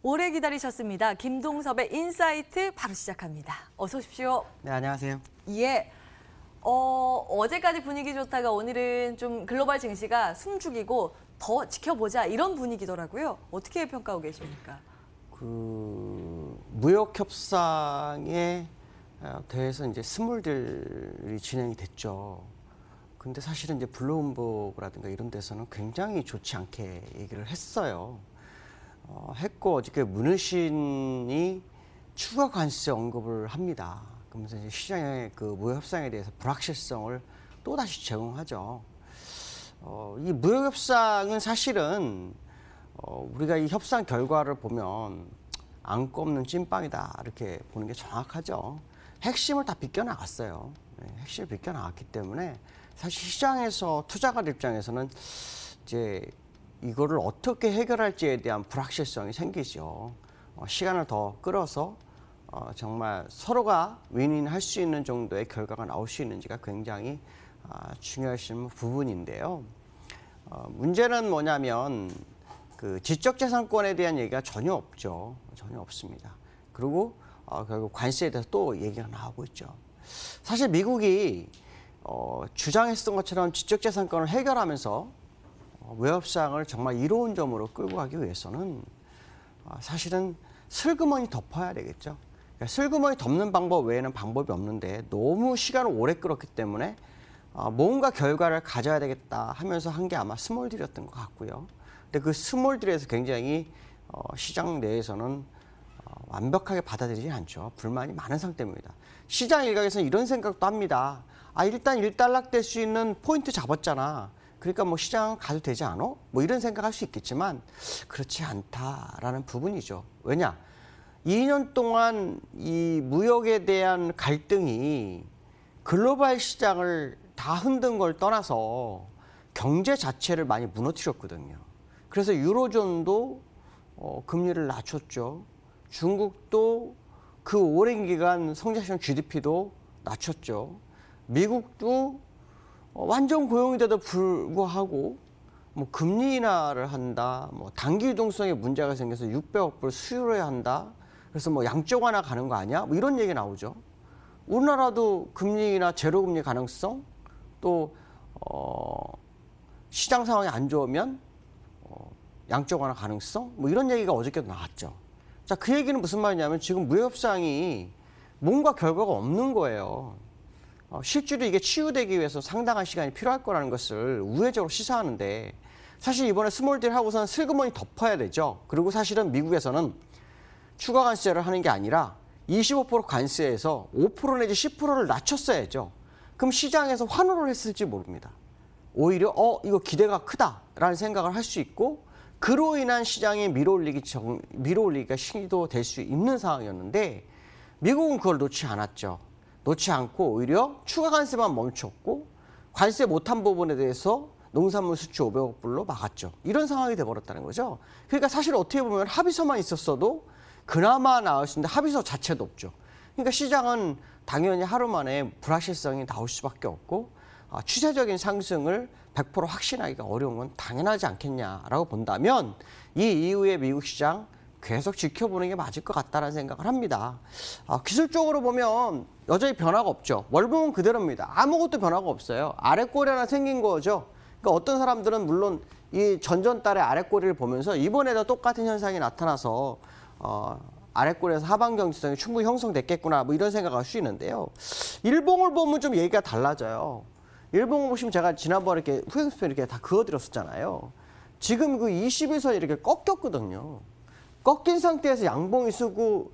오래 기다리셨습니다. 김동섭의 인사이트 바로 시작합니다. 어서 오십시오. 네, 안녕하세요. 예. 어제까지 분위기 좋다가 오늘은 좀 글로벌 증시가 숨죽이고 더 지켜보자 이런 분위기더라고요. 어떻게 평가하고 계십니까? 무역 협상에 대해서 이제 스몰딜이 진행이 됐죠. 근데 사실은 이제 블룸버그라든가 이런 데서는 굉장히 좋지 않게 얘기를 했어요. 했고 어저께 문희신이 추가 관세 언급을 합니다. 그러면서 이제 시장의 그 무역 협상에 대해서 불확실성을 또 다시 제공하죠. 이 무역 협상은 사실은 우리가 이 협상 결과를 보면 안고 없는 찐빵이다 이렇게 보는 게 정확하죠. 핵심을 다 비껴나갔어요. 핵심을 비껴나갔기 때문에 사실 시장에서 투자가들 입장에서는 이제 이거를 어떻게 해결할지에 대한 불확실성이 생기죠. 시간을 더 끌어서 정말 서로가 윈윈할 수 있는 정도의 결과가 나올 수 있는지가 굉장히 중요하신 부분인데요. 문제는 뭐냐면 그 지적재산권에 대한 얘기가 전혀 없죠. 전혀 없습니다. 그리고 결국 관세에 대해서 또 얘기가 나오고 있죠. 사실 미국이 주장했던 것처럼 지적재산권을 해결하면서 무역협상을 정말 이로운 점으로 끌고 가기 위해서는 사실은 슬그머니 덮어야 되겠죠. 그러니까 슬그머니 덮는 방법 외에는 방법이 없는데 너무 시간을 오래 끌었기 때문에 뭔가 결과를 가져야 되겠다 하면서 한 게 아마 스몰딜이었던 것 같고요. 근데 그 스몰딜에서 굉장히 시장 내에서는 완벽하게 받아들이지 않죠. 불만이 많은 상태입니다. 시장 일각에서는 이런 생각도 합니다. 일단 일단락될 수 있는 포인트 잡았잖아. 그러니까 뭐 시장 가도 되지 않아? 뭐 이런 생각할 수 있겠지만 그렇지 않다라는 부분이죠. 왜냐? 2년 동안 이 무역에 대한 갈등이 글로벌 시장을 다 흔든 걸 떠나서 경제 자체를 많이 무너뜨렸거든요. 그래서 유로존도 금리를 낮췄죠. 중국도 그 오랜 기간 성장성 GDP도 낮췄죠. 미국도 완전 고용인데도 불구하고 뭐 금리 인하를 한다, 뭐 단기 유동성에 문제가 생겨서 600억 불 수출해야 한다. 그래서 뭐 양적 완화 가는 거 아니야? 뭐 이런 얘기 나오죠. 우리나라도 금리 인하 제로금리 가능성, 또 시장 상황이 안 좋으면 양적 완화 가능성, 뭐 이런 얘기가 어저께도 나왔죠. 자, 그 얘기는 무슨 말이냐면 지금 무역협상이 뭔가 결과가 없는 거예요. 실제로 이게 치유되기 위해서 상당한 시간이 필요할 거라는 것을 우회적으로 시사하는데 사실 이번에 스몰딜 하고서는 슬그머니 덮어야 되죠. 그리고 사실은 미국에서는 추가 관세를 하는 게 아니라 25% 관세에서 5% 내지 10%를 낮췄어야죠. 그럼 시장에서 환호를 했을지 모릅니다. 오히려 이거 기대가 크다라는 생각을 할 수 있고 그로 인한 시장의 밀어올리기가 시도될 수 있는 상황이었는데 미국은 그걸 놓지 않았죠. 놓지 않고 오히려 추가 관세만 멈췄고 관세 못한 부분에 대해서 농산물 수출 500억 불로 막았죠. 이런 상황이 돼버렸다는 거죠. 그러니까 사실 어떻게 보면 합의서만 있었어도 그나마 나을 수 있는데 합의서 자체도 없죠. 그러니까 시장은 당연히 하루 만에 불확실성이 나올 수밖에 없고 추세적인 상승을 100% 확신하기가 어려운 건 당연하지 않겠냐라고 본다면 이 이후에 미국 시장 계속 지켜보는 게 맞을 것 같다는 생각을 합니다. 기술적으로 보면 여전히 변화가 없죠. 월봉은 그대로입니다. 아무것도 변화가 없어요. 아랫꼬리 하나 생긴 거죠. 그러니까 어떤 사람들은 물론 이 전전달의 아랫꼬리를 보면서 이번에도 똑같은 현상이 나타나서 아랫꼬리에서 하방 경직성이 충분히 형성됐겠구나 뭐 이런 생각을 할 수 있는데요. 일봉을 보면 좀 얘기가 달라져요. 일봉을 보시면 제가 지난번에 이렇게 후행스표 이렇게 다 그어드렸었잖아요. 지금 그 21선 이렇게 꺾였거든요. 꺾인 상태에서 양봉이 쓰고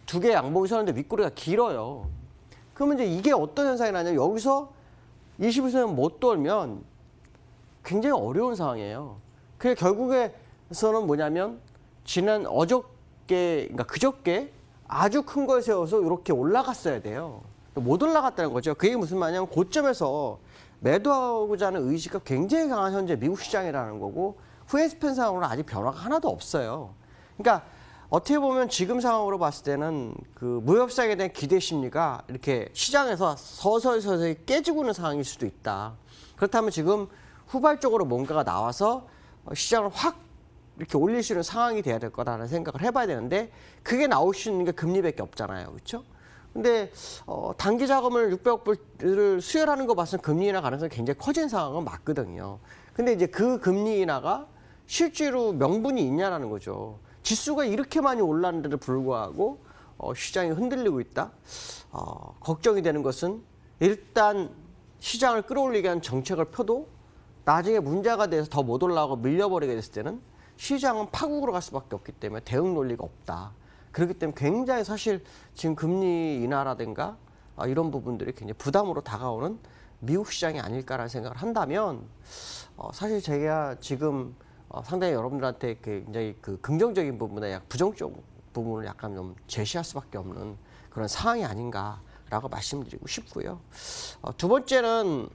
두 개의 양봉이 서는데 윗꼬리가 길어요. 그러면 이제 이게 어떤 현상이 나냐면 여기서 21선을 못 돌면 굉장히 어려운 상황이에요. 그게 결국에서는 뭐냐면 그러니까 그저께 아주 큰 걸 세워서 이렇게 올라갔어야 돼요. 못 올라갔다는 거죠. 그게 무슨 말이냐면 고점에서 매도하고자 하는 의지가 굉장히 강한 현재 미국 시장이라는 거고 후행스팬 상황으로는 아직 변화가 하나도 없어요. 그러니까 어떻게 보면 지금 상황으로 봤을 때는 그 무역협상에 대한 기대 심리가 이렇게 시장에서 서서히 깨지고 있는 상황일 수도 있다. 그렇다면 지금 후발적으로 뭔가가 나와서 시장을 확 이렇게 올릴 수 있는 상황이 돼야 될 거라는 생각을 해봐야 되는데 그게 나올 수 있는 게 금리밖에 없잖아요. 그렇죠? 근데 단기 자금을 600억 불을 수혈하는 거 봐서는 금리 인하 가능성이 굉장히 커진 상황은 맞거든요. 근데 이제 그 금리 인하가 실제로 명분이 있냐라는 거죠. 지수가 이렇게 많이 올랐는데도 불구하고 시장이 흔들리고 있다. 걱정이 되는 것은 일단 시장을 끌어올리기 위한 정책을 펴도 나중에 문제가 돼서 더 못 올라가고 밀려버리게 됐을 때는 시장은 파국으로 갈 수밖에 없기 때문에 대응 논리가 없다. 그렇기 때문에 굉장히 사실 지금 금리 인하라든가 이런 부분들이 굉장히 부담으로 다가오는 미국 시장이 아닐까라는 생각을 한다면 사실 제가 지금 상당히 여러분들한테 굉장히 그 긍정적인 부분에 약 부정적 부분을 약간 좀 제시할 수밖에 없는 그런 상황이 아닌가라고 말씀드리고 싶고요. 두 번째는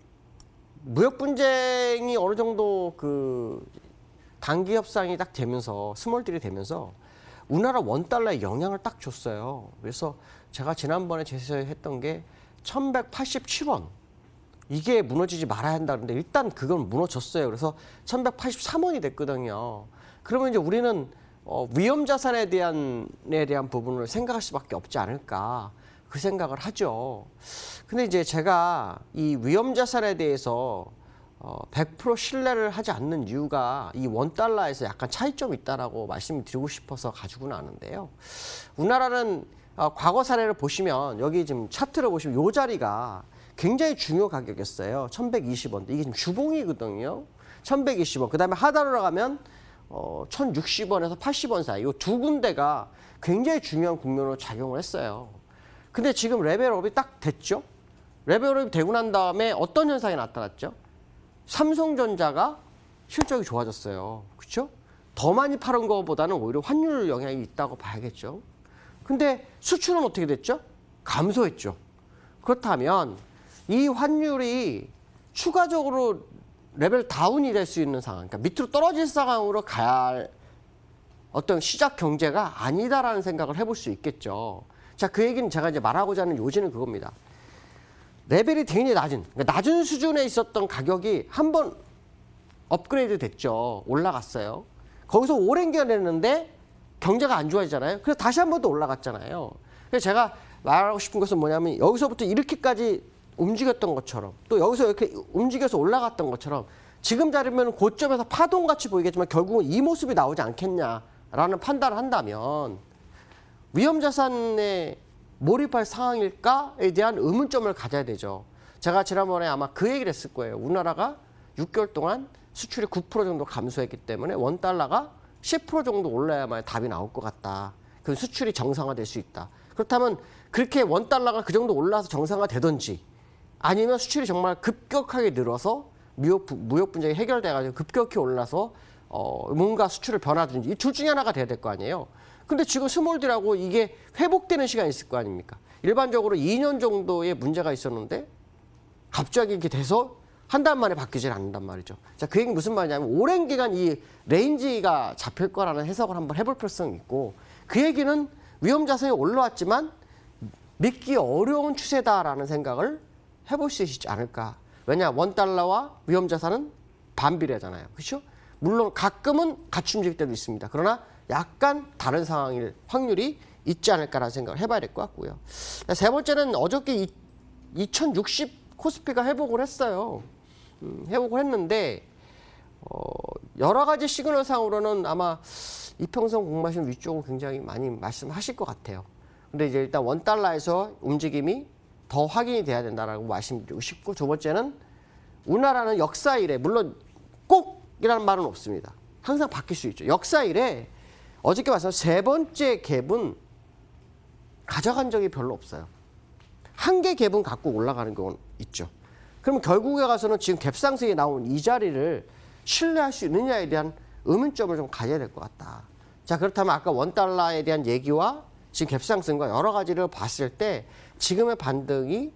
무역 분쟁이 어느 정도 그 단기 협상이 딱 되면서 스몰딜이 되면서 우리나라 원달러에 영향을 딱 줬어요. 그래서 제가 지난번에 제시했던 게 1187원. 이게 무너지지 말아야 한다는데 일단 그건 무너졌어요. 그래서 1183원이 됐거든요. 그러면 이제 우리는 위험 자산에 대한 부분을 생각할 수밖에 없지 않을까. 그 생각을 하죠. 근데 이제 제가 이 위험 자산에 대해서 100% 신뢰를 하지 않는 이유가 이 원달러에서 약간 차이점이 있다라고 말씀을 드리고 싶어서 가지고는 아는데요. 우리나라는 과거 사례를 보시면 여기 지금 차트를 보시면 이 자리가 굉장히 중요 가격이었어요. 1120원. 이게 지금 주봉이거든요. 1120원. 그 다음에 하단으로 가면 1060원에서 80원 사이. 이 두 군데가 굉장히 중요한 국면으로 작용을 했어요. 근데 지금 레벨업이 딱 됐죠. 레벨업이 되고 난 다음에 어떤 현상이 나타났죠? 삼성전자가 실적이 좋아졌어요. 그렇죠? 더 많이 파는 것보다는 오히려 환율 영향이 있다고 봐야겠죠. 근데 수출은 어떻게 됐죠? 감소했죠. 그렇다면 이 환율이 추가적으로 레벨 다운이 될 수 있는 상황, 그러니까 밑으로 떨어질 상황으로 가야 할 어떤 시작 경제가 아니다라는 생각을 해볼 수 있겠죠. 자, 그 얘기는 제가 이제 말하고자 하는 요지는 그겁니다. 레벨이 굉장히 낮은, 그러니까 낮은 수준에 있었던 가격이 한번 업그레이드 됐죠. 올라갔어요. 거기서 오랜 기간 됐는데 경제가 안 좋아지잖아요. 그래서 다시 한 번 더 올라갔잖아요. 그래서 제가 말하고 싶은 것은 뭐냐면 여기서부터 이렇게까지 움직였던 것처럼 또 여기서 이렇게 움직여서 올라갔던 것처럼 지금 자리면 고점에서 파동같이 보이겠지만 결국은 이 모습이 나오지 않겠냐라는 판단을 한다면 위험자산에 몰입할 상황일까에 대한 의문점을 가져야 되죠. 제가 지난번에 아마 그 얘기를 했을 거예요. 우리나라가 6개월 동안 수출이 9% 정도 감소했기 때문에 원달러가 10% 정도 올라야만 답이 나올 것 같다. 그 수출이 정상화될 수 있다. 그렇다면 그렇게 원달러가 그 정도 올라서 정상화되든지 아니면 수출이 정말 급격하게 늘어서 무역 분쟁이 해결돼가지고 급격히 올라서 뭔가 수출을 변화든지 이 둘 중에 하나가 돼야 될 거 아니에요. 근데 지금 스몰딜하고 이게 회복되는 시간이 있을 거 아닙니까? 일반적으로 2년 정도의 문제가 있었는데 갑자기 이렇게 돼서 한 달 만에 바뀌질 않는단 말이죠. 자, 그 얘기는 무슨 말이냐면 오랜 기간 이 레인지가 잡힐 거라는 해석을 한번 해볼 필요성이 있고 그 얘기는 위험 자산이 올라왔지만 믿기 어려운 추세다라는 생각을 해볼 수 있지 않을까. 왜냐, 원달러와 위험 자산은 반비례잖아요. 그렇죠? 물론 가끔은 같이 움직일 때도 있습니다. 그러나 약간 다른 상황일 확률이 있지 않을까라는 생각을 해봐야 될 것 같고요. 세 번째는 어저께 2060 코스피가 회복을 했어요. 회복을 했는데 여러 가지 시그널상으로는 아마 이평선 공마신 위쪽으로 굉장히 많이 말씀하실 것 같아요. 근데 이제 일단 원달러에서 움직임이 더 확인이 돼야 된다라고 말씀드리고 싶고, 두 번째는 우리나라는 역사 이래, 물론 꼭이라는 말은 없습니다. 항상 바뀔 수 있죠. 역사 이래 어저께 말씀 세 번째 갭은 가져간 적이 별로 없어요. 한 개 갭은 갖고 올라가는 경우는 있죠. 그러면 결국에 가서는 지금 갭상승이 나온 이 자리를 신뢰할 수 있느냐에 대한 의문점을 좀 가져야 될 것 같다. 자, 그렇다면 아까 원달러에 대한 얘기와 지금 갭상승과 여러 가지를 봤을 때 지금의 반등이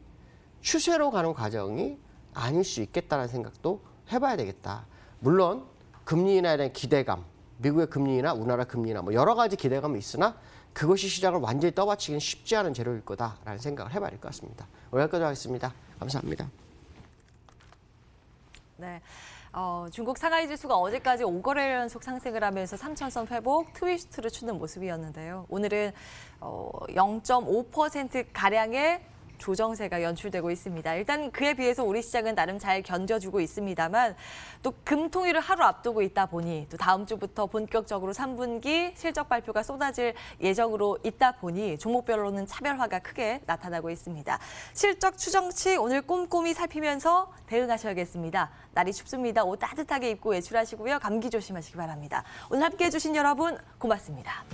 추세로 가는 과정이 아닐 수 있겠다는 생각도 해봐야 되겠다. 물론 금리 인하에 대한 기대감, 미국의 금리 인하, 우리나라 금리 인하 뭐 여러 가지 기대감이 있으나 그것이 시장을 완전히 떠받치기는 쉽지 않은 재료일 거다라는 생각을 해봐야 될 것 같습니다. 오늘 여기까지 하겠습니다. 감사합니다. 네. 네. 중국 상하이 지수가 어제까지 5거래 연속 상승을 하면서 3,000선 회복, 트위스트를 추는 모습이었는데요. 오늘은 0.5%가량의 조정세가 연출되고 있습니다. 일단 그에 비해서 우리 시장은 나름 잘 견뎌주고 있습니다만 또 금통일을 하루 앞두고 있다 보니 또 다음 주부터 본격적으로 3분기 실적 발표가 쏟아질 예정으로 있다 보니 종목별로는 차별화가 크게 나타나고 있습니다. 실적 추정치 오늘 꼼꼼히 살피면서 대응하셔야겠습니다. 날이 춥습니다. 옷 따뜻하게 입고 외출하시고요. 감기 조심하시기 바랍니다. 오늘 함께해 주신 여러분 고맙습니다.